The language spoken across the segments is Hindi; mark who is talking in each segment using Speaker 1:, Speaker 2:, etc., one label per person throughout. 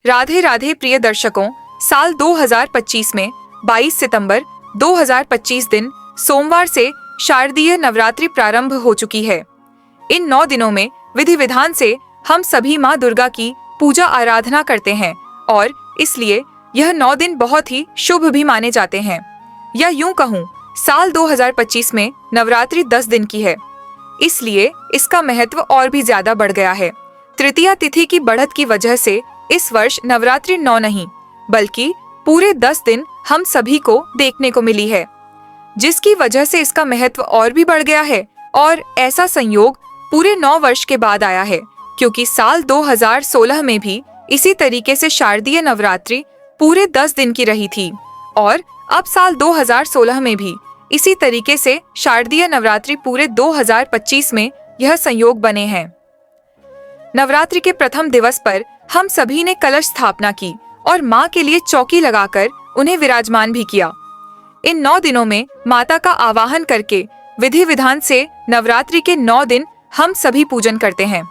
Speaker 1: राधे राधे प्रिय दर्शकों, साल 2025 में 22 सितंबर 2025 दिन सोमवार से शारदीय नवरात्रि प्रारंभ हो चुकी है। इन 9 दिनों में विधि विधान से हम सभी माँ दुर्गा की पूजा आराधना करते हैं और इसलिए यह 9 दिन बहुत ही शुभ भी माने जाते हैं। या यूं कहूँ, साल 2025 में नवरात्रि 10 दिन की है, इसलिए इसका महत्व और भी ज्यादा बढ़ गया है। तृतीया तिथि की बढ़त की वजह से इस वर्ष नवरात्रि 9 नहीं बल्कि पूरे 10 दिन हम सभी को देखने को मिली है, जिसकी वजह से इसका महत्व और भी बढ़ गया है। और ऐसा संयोग पूरे 9 वर्ष के बाद आया है, क्योंकि साल 2016 में भी इसी तरीके से शारदीय नवरात्रि पूरे 10 दिन की रही थी और अब साल 2016 में भी इसी तरीके से शारदीय नवरात्रि पूरे 2025 में यह संयोग बने हैं। नवरात्रि के प्रथम दिवस पर हम सभी ने कलश स्थापना की और माँ के लिए चौकी लगाकर उन्हें विराजमान भी किया। इन 9 दिनों में माता का आवाहन करके विधि विधान से नवरात्रि के 9 दिन हम सभी पूजन करते हैं।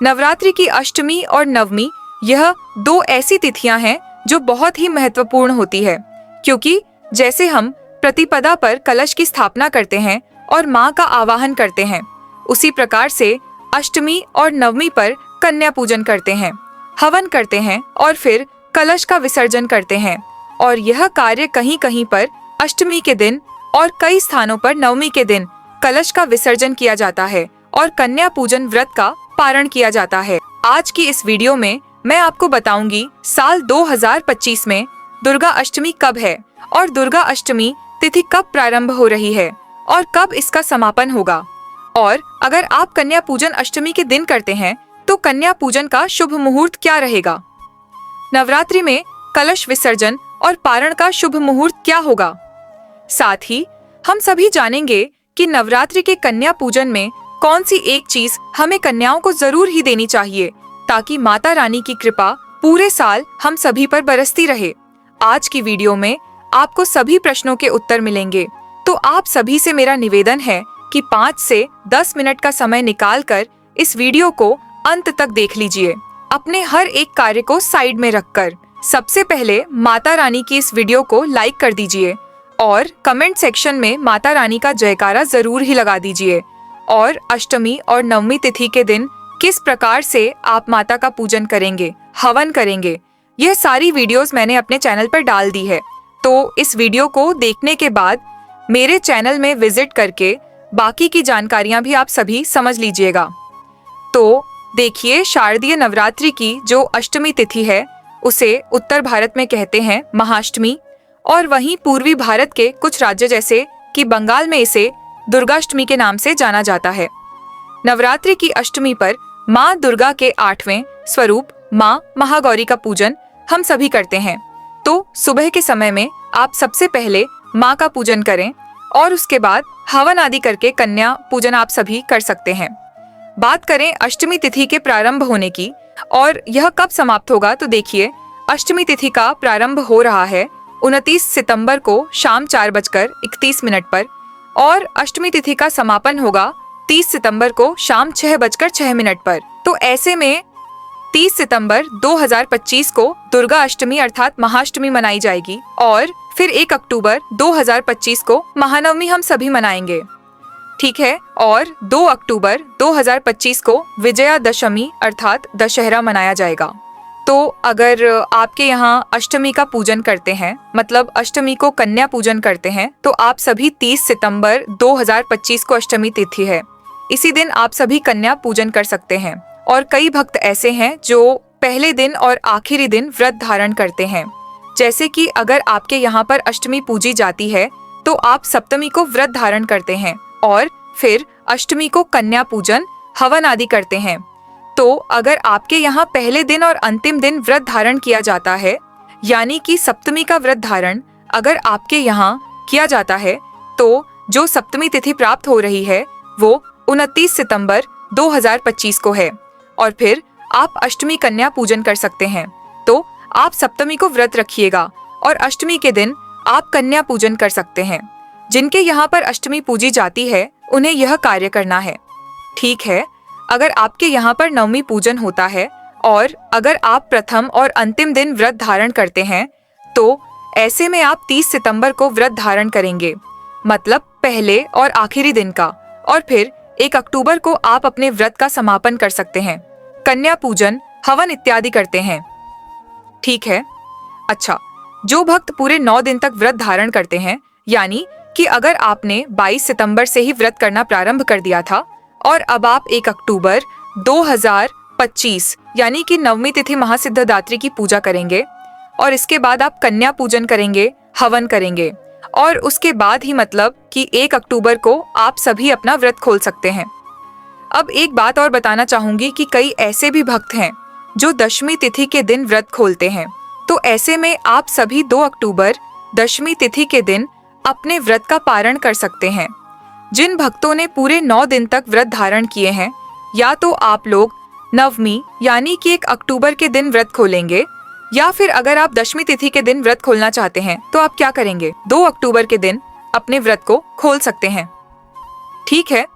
Speaker 1: नवरात्रि की अष्टमी और नवमी यह 2 ऐसी तिथियां हैं जो बहुत ही महत्वपूर्ण होती है, क्योंकि जैसे हम प्रतिपदा पर कलश की स्थापना करते हैं और माँ का आवाहन करते हैं, उसी प्रकार से अष्टमी और नवमी पर कन्या पूजन करते हैं, हवन करते हैं और फिर कलश का विसर्जन करते हैं। और यह कार्य कहीं कहीं पर अष्टमी के दिन और कई स्थानों पर नवमी के दिन कलश का विसर्जन किया जाता है और कन्या पूजन व्रत का पारण किया जाता है। आज की इस वीडियो में मैं आपको बताऊंगी साल 2025 में दुर्गा अष्टमी कब है और दुर्गा अष्टमी तिथि कब प्रारंभ हो रही है और कब इसका समापन होगा। और अगर आप कन्या पूजन अष्टमी के दिन करते हैं तो कन्या पूजन का शुभ मुहूर्त क्या रहेगा। नवरात्रि में कलश विसर्जन और पारण का शुभ मुहूर्त क्या होगा। साथ ही हम सभी जानेंगे कि नवरात्रि के कन्या पूजन में कौन सी एक चीज हमें कन्याओं को जरूर ही देनी चाहिए, ताकि माता रानी की कृपा पूरे साल हम सभी पर बरसती रहे। आज की वीडियो में आपको सभी प्रश्नों के उत्तर मिलेंगे, तो आप सभी से मेरा निवेदन है कि 5 से 10 मिनट का समय निकालकर इस वीडियो को अंत तक देख लीजिए, अपने हर एक कार्य को साइड में रखकर। सबसे पहले माता रानी की इस वीडियो को लाइक कर दीजिए और कमेंट सेक्शन में माता रानी का जयकारा जरूर ही लगा दीजिए। और अष्टमी और नवमी तिथि के दिन किस प्रकार से आप माता का पूजन करेंगे, हवन करेंगे, यह सारी वीडियोस मैंने अपने चैनल पर डाल दी है। तो इस वीडियो को देखने के बाद मेरे चैनल में विजिट करके बाकी की जानकारियां भी आप सभी समझ लीजिएगा। तो देखिए, शारदीय नवरात्रि की जो अष्टमी तिथि है उसे उत्तर भारत में कहते हैं महाअष्टमी, और वहीं पूर्वी भारत के कुछ राज्य जैसे कि बंगाल में इसे दुर्गाष्टमी के नाम से जाना जाता है। नवरात्रि की अष्टमी पर माँ दुर्गा के 8वें स्वरूप माँ महागौरी का पूजन हम सभी करते हैं। तो सुबह के समय में आप सबसे पहले माँ का पूजन करें और उसके बाद हवन आदि करके कन्या पूजन आप सभी कर सकते हैं। बात करें अष्टमी तिथि के प्रारंभ होने की और यह कब समाप्त होगा, तो देखिए, अष्टमी तिथि का प्रारंभ हो रहा है 29 सितंबर को शाम 4:31 पर और अष्टमी तिथि का समापन होगा 30 सितंबर को शाम 6:06 पर। तो ऐसे में 30 सितंबर 2025 को दुर्गा अष्टमी अर्थात महाअष्टमी मनाई जाएगी और फिर 1 अक्टूबर 2025 को महानवमी हम सभी मनाएंगे, ठीक है। और 2 अक्टूबर 2025 को विजयादशमी अर्थात दशहरा मनाया जाएगा। तो अगर आपके यहाँ अष्टमी का पूजन करते हैं, मतलब अष्टमी को कन्या पूजन करते हैं, तो आप सभी 30 सितंबर 2025 को अष्टमी तिथि है, इसी दिन आप सभी कन्या पूजन कर सकते हैं। और कई भक्त ऐसे हैं जो पहले दिन और आखिरी दिन व्रत धारण करते हैं, जैसे कि अगर आपके यहाँ पर अष्टमी पूजी जाती है तो आप सप्तमी को व्रत धारण करते हैं और फिर अष्टमी को कन्या पूजन हवन आदि करते हैं। तो अगर आपके यहाँ पहले दिन और अंतिम दिन व्रत धारण किया जाता है, यानी कि सप्तमी का व्रत धारण अगर आपके यहाँ किया जाता है, तो जो सप्तमी तिथि प्राप्त हो रही है वो 29 सितंबर 2025 को है और फिर आप अष्टमी कन्या पूजन कर सकते हैं। तो आप सप्तमी को व्रत रखिएगा और अष्टमी के दिन आप कन्या पूजन कर सकते हैं। जिनके यहाँ पर अष्टमी पूजी जाती है उन्हें यह कार्य करना है, ठीक है। अगर आपके यहाँ पर नवमी पूजन होता है और अगर आप प्रथम और अंतिम दिन व्रत धारण करते हैं तो ऐसे में आप 30 सितंबर को व्रत धारण करेंगे, मतलब पहले और आखिरी दिन का, और फिर 1 अक्टूबर को आप अपने व्रत का समापन कर सकते हैं, कन्या पूजन, हवन इत्यादि करते हैं। ठीक है। अच्छा, जो भक्त पूरे 9 दिन तक व्रत धारण करते हैं, यानी कि अगर आपने 22 सितंबर से ही व्रत करना प्रारंभ कर दिया था और अब आप 1 अक्टूबर 2025 यानी कि नवमी तिथि महासिद्धदात्री की पूजा करेंगे और इसके बाद आप कन्या पूजन करेंगे, हवन करेंगे, और उसके बाद ही मतलब कि 1 अक्टूबर को आप सभी अपना व्रत खोल सकते हैं। अब एक बात और बताना चाहूंगी कि कई ऐसे भी भक्त हैं जो दशमी तिथि के दिन व्रत खोलते हैं, तो ऐसे में आप सभी 2 अक्टूबर दशमी तिथि के दिन अपने व्रत का पारण कर सकते हैं। जिन भक्तों ने पूरे 9 दिन तक व्रत धारण किए हैं, या तो आप लोग नवमी यानी कि 1 अक्टूबर के दिन व्रत खोलेंगे, या फिर अगर आप दशमी तिथि के दिन व्रत खोलना चाहते हैं तो आप क्या करेंगे, 2 अक्टूबर के दिन अपने व्रत को खोल सकते हैं। ठीक है,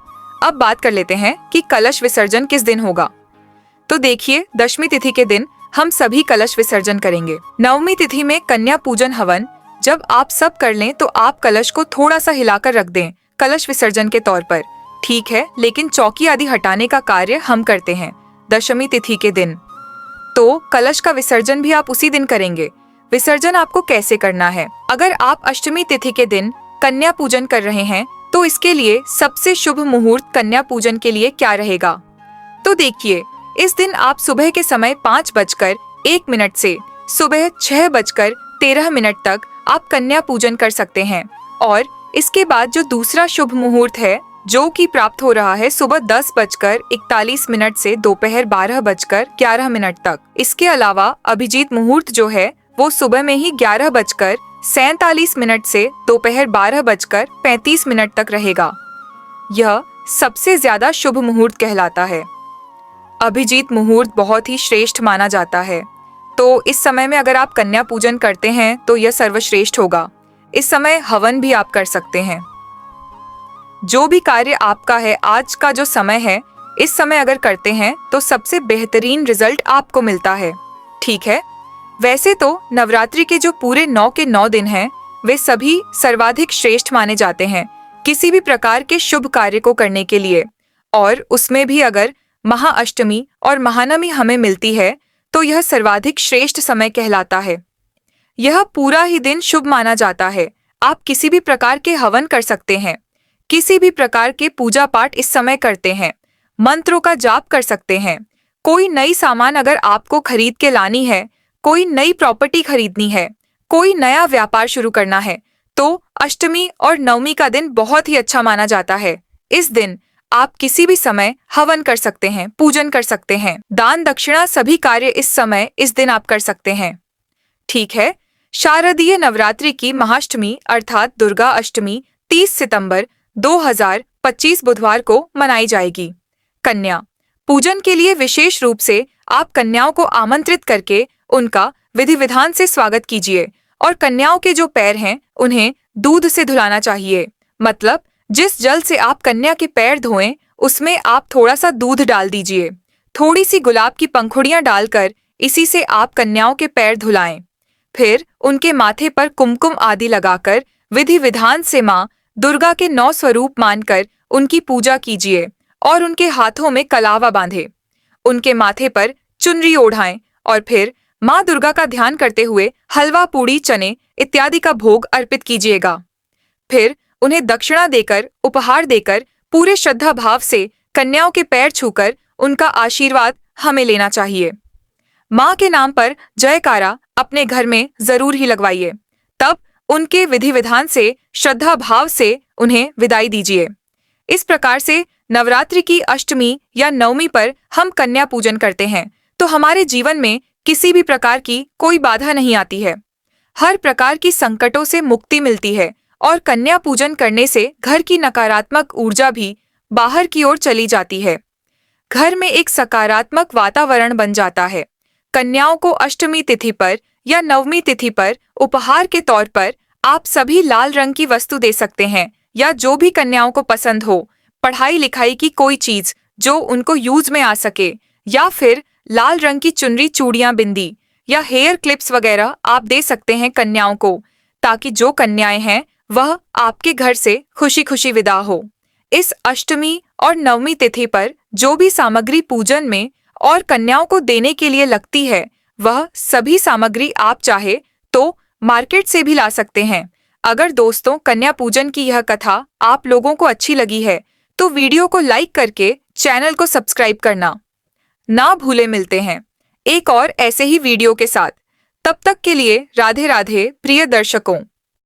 Speaker 1: अब बात कर लेते हैं कि कलश विसर्जन किस दिन होगा। तो देखिए, दशमी तिथि के दिन हम सभी कलश विसर्जन करेंगे। नवमी तिथि में कन्या पूजन हवन जब आप सब कर लें तो आप कलश को थोड़ा सा हिलाकर रख दें कलश विसर्जन के तौर पर। ठीक है, लेकिन चौकी आदि हटाने का कार्य हम करते हैं दशमी तिथि के दिन, तो कलश का विसर्जन भी आप उसी दिन करेंगे। विसर्जन आपको कैसे करना है? अगर आप अष्टमी तिथि के दिन कन्या पूजन कर रहे हैं तो इसके लिए सबसे शुभ मुहूर्त कन्या पूजन के लिए क्या रहेगा? तो देखिए, इस दिन आप सुबह के समय 5:01 से सुबह 6:13 तक आप कन्या पूजन कर सकते हैं, और इसके बाद जो दूसरा शुभ मुहूर्त है जो कि प्राप्त हो रहा है सुबह 10:41 से दोपहर 12:11 तक। इसके अलावा अभिजीत मुहूर्त जो है वो सुबह में ही 11:47 से दोपहर 12:35 तक रहेगा। यह सबसे ज्यादा शुभ मुहूर्त कहलाता है। अभिजीत मुहूर्त बहुत ही श्रेष्ठ माना जाता है, तो इस समय में अगर आप कन्या पूजन करते हैं तो यह सर्वश्रेष्ठ होगा। इस समय हवन भी आप कर सकते हैं। जो भी कार्य आपका है, आज का जो समय है, इस समय अगर करते हैं तो सबसे बेहतरीन रिजल्ट आपको मिलता है। ठीक है, वैसे तो नवरात्रि के जो पूरे 9 के 9 दिन हैं, वे सभी सर्वाधिक श्रेष्ठ माने जाते हैं किसी भी प्रकार के शुभ कार्य को करने के लिए, और उसमें भी अगर महाअष्टमी और महानवमी हमें मिलती है तो यह सर्वाधिक श्रेष्ठ समय कहलाता है। यह पूरा ही दिन शुभ माना जाता है। आप किसी भी प्रकार के हवन कर सकते हैं, किसी भी प्रकार के पूजा पाठ इस समय करते हैं, मंत्रों का जाप कर सकते हैं। कोई नई सामान अगर आपको खरीद के लानी है, कोई नई प्रॉपर्टी खरीदनी है, कोई नया व्यापार शुरू करना है, तो अष्टमी और नवमी का दिन बहुत ही अच्छा माना जाता है। इस दिन आप किसी भी समय हवन कर सकते हैं, पूजन कर सकते हैं, दान दक्षिणा सभी कार्य इस समय इस दिन आप कर सकते हैं। ठीक है, शारदीय नवरात्रि की महाअष्टमी अर्थात दुर्गा अष्टमी 30 सितंबर 2025 बुधवार को मनाई जाएगी। कन्या पूजन के लिए विशेष रूप से आप कन्याओं को आमंत्रित करके उनका विधि विधान से स्वागत कीजिए, और कन्याओं के जो पैर हैं उन्हें दूध से धुलाना चाहिए। मतलब जिस जल से आप कन्या के पैर धोएं उसमें आप थोड़ा सा दूध डाल दीजिए, थोड़ी सी गुलाब की पंखुड़ियां डालकर इसी से आप कन्याओं के पैर धुलाएं। फिर उनके माथे पर कुमकुम आदि लगाकर विधि विधान से माँ दुर्गा के 9 स्वरूप मानकर उनकी पूजा कीजिए, और उनके हाथों में कलावा बांधे, उनके माथे पर चुनरी ओढ़ाएं, और फिर माँ दुर्गा का ध्यान करते हुए हलवा, पूड़ी, चने इत्यादि का भोग अर्पित कीजिएगा। फिर उन्हें दक्षिणा देकर, उपहार देकर पूरे श्रद्धा भाव से कन्याओं के पैर छूकर उनका आशीर्वाद हमें लेना चाहिए। माँ के नाम पर जयकारा अपने घर में जरूर ही लगवाइए, तब उनके विधि विधान से श्रद्धा भाव से उन्हें विदाई दीजिए। इस प्रकार से नवरात्रि की अष्टमी या नवमी पर हम कन्या पूजन करते हैं तो हमारे जीवन में किसी भी प्रकार की कोई बाधा नहीं आती है, हर प्रकार की संकटों से मुक्ति मिलती है, और कन्या पूजन करने से घर की नकारात्मक ऊर्जा भी बाहर की ओर चली जाती है। घर में एक सकारात्मक वातावरण बन जाता है। कन्याओं को अष्टमी तिथि पर या नवमी तिथि पर उपहार के तौर पर आप सभी लाल रंग की वस्तु दे सकते हैं, या जो भी कन्याओं को पसंद हो, पढ़ाई लिखाई की कोई चीज जो उनको यूज में आ सके, या फिर लाल रंग की चुनरी, चूड़ियां, बिंदी या हेयर क्लिप्स वगैरह आप दे सकते हैं कन्याओं को, ताकि जो कन्याएं हैं वह आपके घर से खुशी खुशी विदा हो। इस अष्टमी और नवमी तिथि पर जो भी सामग्री पूजन में और कन्याओं को देने के लिए लगती है, वह सभी सामग्री आप चाहे तो मार्केट से भी ला सकते हैं। अगर दोस्तों कन्या पूजन की यह कथा आप लोगों को अच्छी लगी है तो वीडियो को लाइक करके चैनल को सब्सक्राइब करना ना भूले। मिलते हैं एक और ऐसे ही वीडियो के साथ। तब तक के लिए राधे राधे प्रिय दर्शकों।